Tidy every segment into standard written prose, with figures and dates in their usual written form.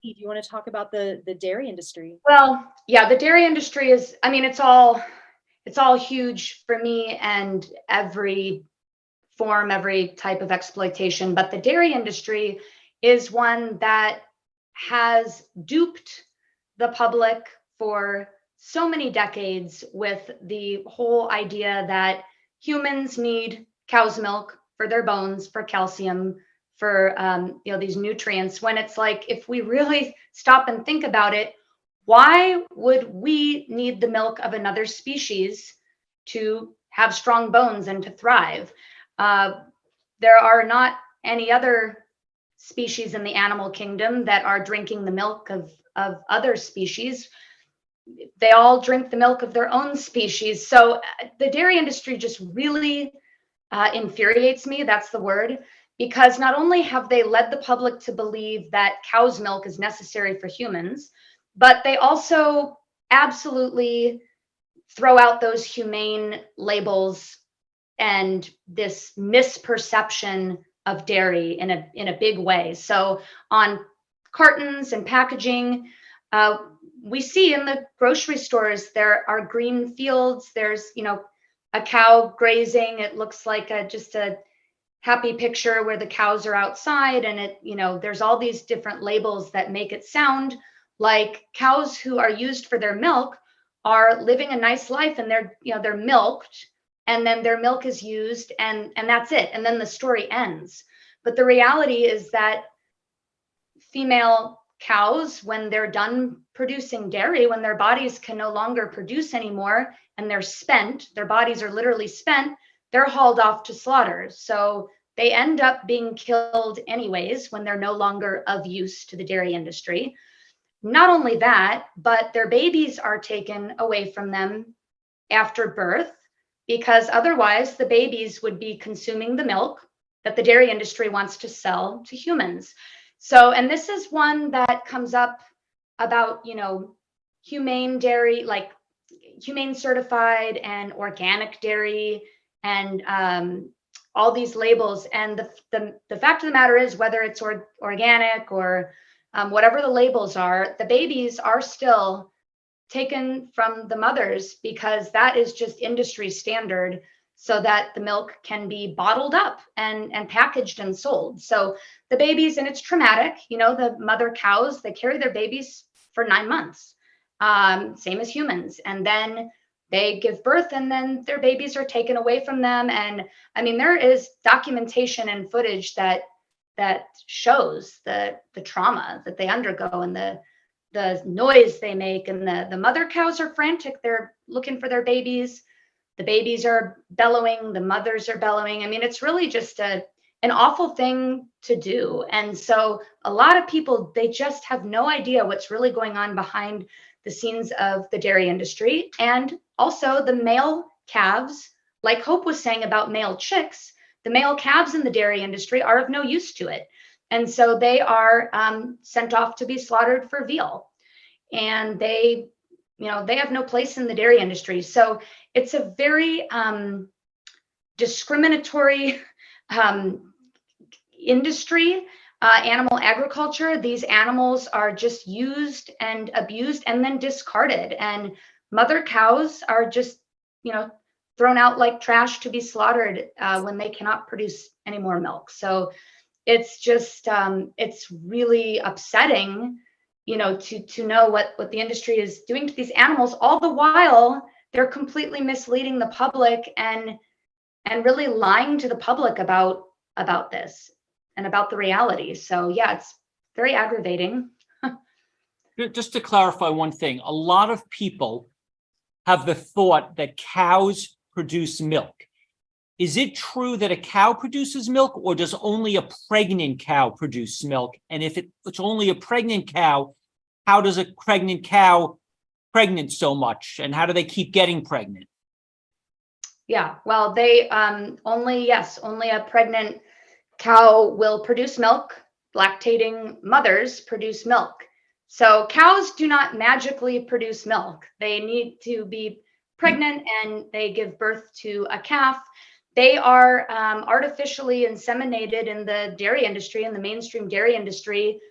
Do you want to talk about the dairy industry? Well, yeah, the dairy industry is, I mean, it's all huge for me, and every form, every type of exploitation. But the dairy industry is one that has duped the public for so many decades with the whole idea that humans need cow's milk for their bones, for calcium, for these nutrients. When it's like, if we really stop and think about it, why would we need the milk of another species to have strong bones and to thrive? Uh, there are not any other species in the animal kingdom that are drinking the milk of other species. They all drink the milk of their own species. So the dairy industry just really infuriates me. That's the word. Because not only have they led the public to believe that cow's milk is necessary for humans, but they also absolutely throw out those humane labels and this misperception of dairy in a big way. So on cartons and packaging, uh, we see in the grocery stores there are green fields. There's a cow grazing. It looks like just a happy picture where the cows are outside, and there's all these different labels that make it sound like cows who are used for their milk are living a nice life, and they're milked, and then their milk is used, and that's it, and then the story ends. But the reality is that female cows, when they're done producing dairy, when their bodies can no longer produce anymore and they're spent, their bodies are literally spent, they're hauled off to slaughter. So they end up being killed anyways when they're no longer of use to the dairy industry. Not only that, but their babies are taken away from them after birth, because otherwise the babies would be consuming the milk that the dairy industry wants to sell to humans. So, and this is one that comes up about, humane dairy, like humane certified and organic dairy, and all these labels. And the fact of the matter is, whether it's organic or whatever the labels are, the babies are still taken from the mothers, because that is just industry standard, so that the milk can be bottled up and packaged and sold. So the babies, and it's traumatic, the mother cows, they carry their babies for 9 months, same as humans, and then they give birth, and then their babies are taken away from them. And I mean, there is documentation and footage that shows the trauma that they undergo, and the noise they make, and the mother cows are frantic. They're looking for their babies. The babies are bellowing, the mothers are bellowing. I mean, it's really just an awful thing to do. And so a lot of people, they just have no idea what's really going on behind the scenes of the dairy industry. And also the male calves, like Hope was saying about male chicks, the male calves in the dairy industry are of no use to it. And so they are sent off to be slaughtered for veal. And they have no place in the dairy industry. So it's a very discriminatory industry, animal agriculture. These animals are just used and abused and then discarded. And mother cows are just, thrown out like trash to be slaughtered when they cannot produce any more milk. So it's just, it's really upsetting, to know what the industry is doing to these animals, all the while they're completely misleading the public and really lying to the public about this and about the reality. So yeah, it's very aggravating. Just to clarify one thing, a lot of people have the thought that cows produce milk. Is it true that a cow produces milk, or does only a pregnant cow produce milk? And if it's only a pregnant cow, how does a pregnant cow pregnant so much, and how do they keep getting pregnant? Yeah, well, they only a pregnant cow will produce milk. Lactating mothers produce milk. So cows do not magically produce milk. They need to be pregnant, and they give birth to a calf. They are artificially inseminated in the dairy industry, in the mainstream dairy industry,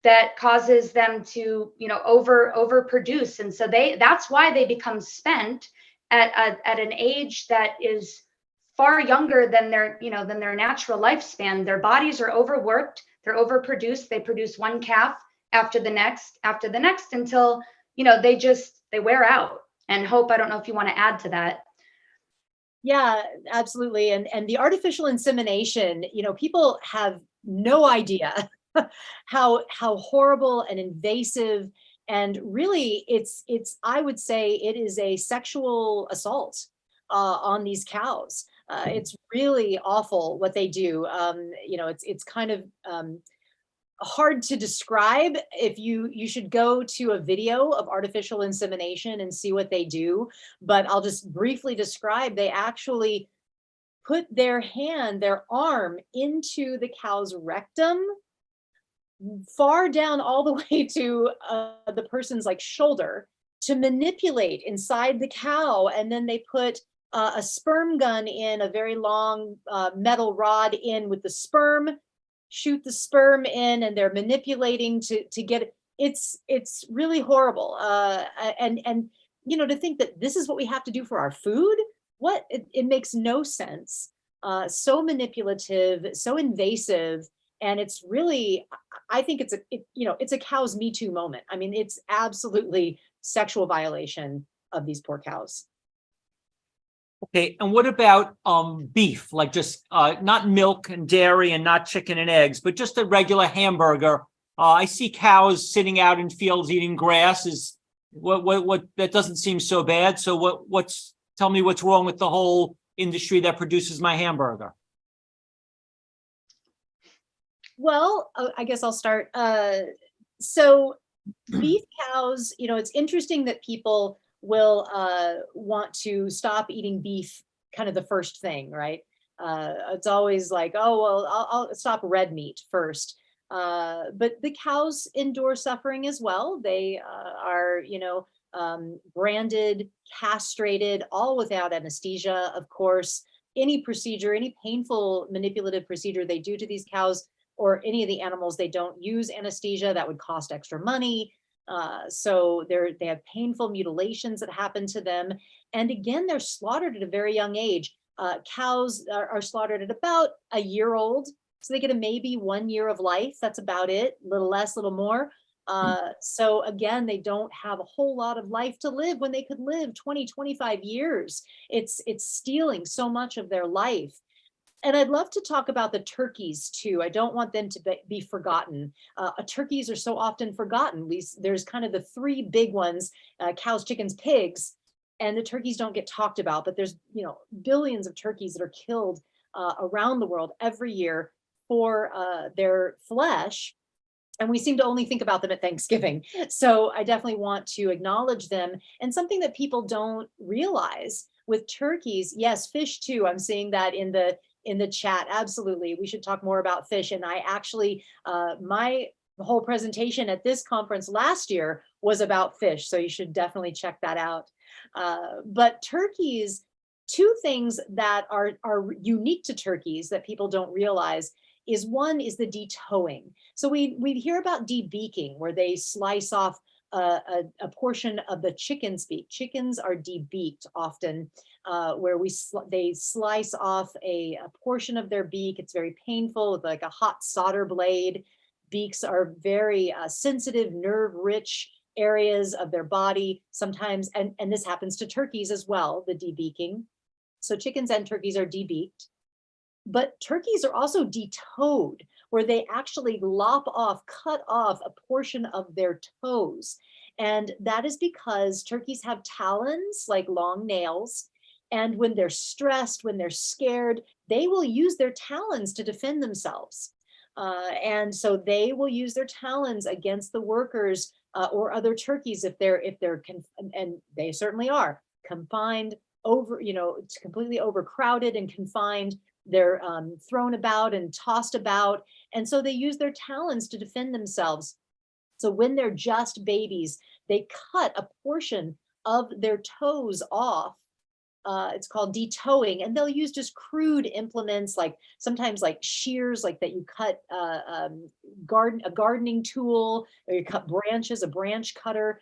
that causes them to, overproduce. And so that's why they become spent at an age that is far younger than their natural lifespan. Their bodies are overworked, they're overproduced, they produce one calf after the next, until, they wear out. And Hope, I don't know if you want to add to that. Yeah, absolutely. And the artificial insemination, people have no idea how horrible and invasive, and really I would say it is a sexual assault on these cows. It's really awful what they do. It's kind of hard to describe. If you should go to a video of artificial insemination and see what they do, but I'll just briefly describe. They actually put their arm into the cow's rectum, far down all the way to the person's like shoulder, to manipulate inside the cow, and then they put a sperm gun in, a very long metal rod in with the sperm, shoot the sperm in, and they're manipulating to get it. It's really horrible. And to think that this is what we have to do for our food, it makes no sense. So manipulative, so invasive, and it's really, I think it's a cow's Me Too moment. I mean, it's absolutely sexual violation of these poor cows. Okay, and what about beef? Like just not milk and dairy and not chicken and eggs, but just a regular hamburger. I see cows sitting out in fields eating grass. Is what that doesn't seem so bad. So tell me what's wrong with the whole industry that produces my hamburger? Well, I guess I'll start. So beef cows, it's interesting that people will want to stop eating beef kind of the first thing, right? It's always like, oh, well, I'll stop red meat first. But the cows endure suffering as well. They are, branded, castrated, all without anesthesia, of course. Any procedure, any painful manipulative procedure they do to these cows or any of the animals, they don't use anesthesia. That would cost extra money. So they have painful mutilations that happen to them. And again, they're slaughtered at a very young age. Cows are slaughtered at about a year old. So they get maybe 1 year of life. That's about it. A little less, a little more. So again, they don't have a whole lot of life to live when they could live 20, 25 years. It's stealing so much of their life. And I'd love to talk about the turkeys too. I don't want them to be forgotten. Turkeys are so often forgotten. There's kind of the three big ones, cows, chickens, pigs, and the turkeys don't get talked about, but there's, billions of turkeys that are killed around the world every year for their flesh. And we seem to only think about them at Thanksgiving. So I definitely want to acknowledge them. And something that people don't realize with turkeys, yes, fish too. I'm seeing that in the chat. Absolutely. We should talk more about fish. And I actually, my whole presentation at this conference last year was about fish. So you should definitely check that out. But turkeys, two things that are unique to turkeys that people don't realize is one is the detoeing. So we hear about debeaking, where they slice off a portion of the chicken's beak. Chickens are debeaked often, where they slice off a portion of their beak. It's very painful with like a hot solder blade. Beaks are very sensitive, nerve-rich areas of their body sometimes, and this happens to turkeys as well, the debeaking. So chickens and turkeys are debeaked. But turkeys are also detoed, where they actually cut off a portion of their toes. And that is because turkeys have talons, like long nails. And when they're stressed, when they're scared, they will use their talons to defend themselves. And so they will use their talons against the workers or other turkeys if they're and they certainly are confined it's completely overcrowded and confined. They're thrown about and tossed about. And so they use their talons to defend themselves. So when they're just babies, they cut a portion of their toes off it's called detowing, and they'll use just crude implements, like sometimes like shears, like that you cut a gardening tool, or you cut branches, a branch cutter,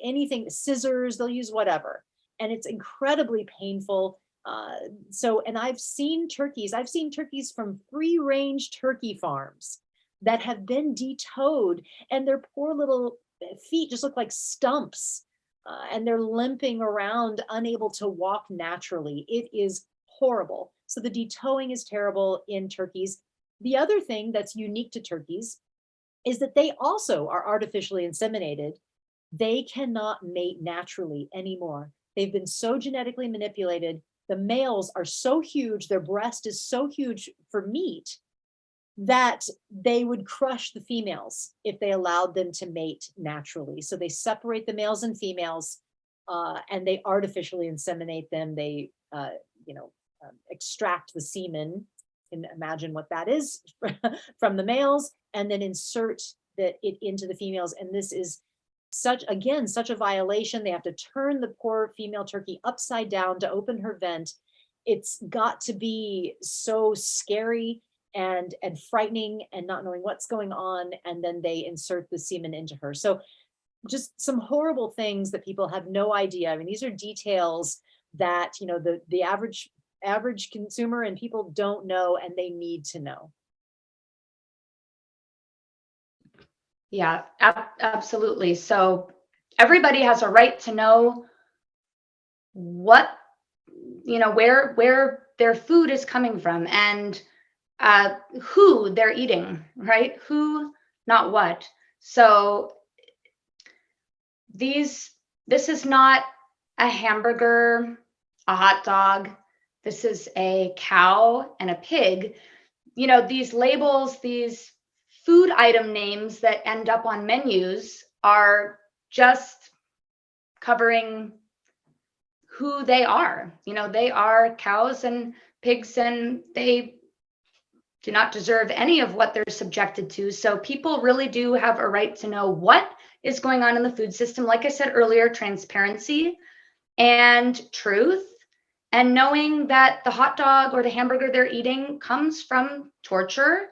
anything, scissors, they'll use whatever. And it's incredibly painful. And I've seen turkeys from free range turkey farms that have been detowed, and their poor little feet just look like stumps, and they're limping around, unable to walk naturally. It is horrible. So the detowing is terrible in turkeys. The other thing that's unique to turkeys is that they also are artificially inseminated. They cannot mate naturally anymore. They've been so genetically manipulated. The males are so huge, their breast is so huge for meat, that they would crush the females if they allowed them to mate naturally. So they separate the males and females, and they artificially inseminate them. They, extract the semen, and imagine what that is, from the males, and then insert it into the females. And this is such a violation. They have to turn the poor female turkey upside down to open her vent. It's got to be so scary and frightening, and not knowing what's going on, and then they insert the semen into her. So just some horrible things that people have no idea. I mean, these are details that, the average consumer and people don't know, and they need to know. Yeah, absolutely. So everybody has a right to know what, where their food is coming from, and who they're eating, right? Who, not what. So this is not a hamburger, a hot dog. This is a cow and a pig. These labels, these food item names that end up on menus are just covering who they are. They are cows and pigs, and they do not deserve any of what they're subjected to. So people really do have a right to know what is going on in the food system. Like I said earlier, transparency and truth, and knowing that the hot dog or the hamburger they're eating comes from torture,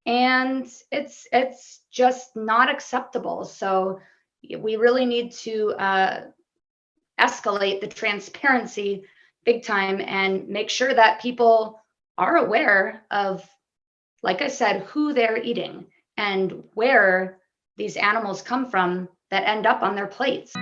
and it's just not acceptable. So we really need to escalate the transparency big time, and make sure that people are aware of, like I said, who they're eating and where these animals come from that end up on their plates.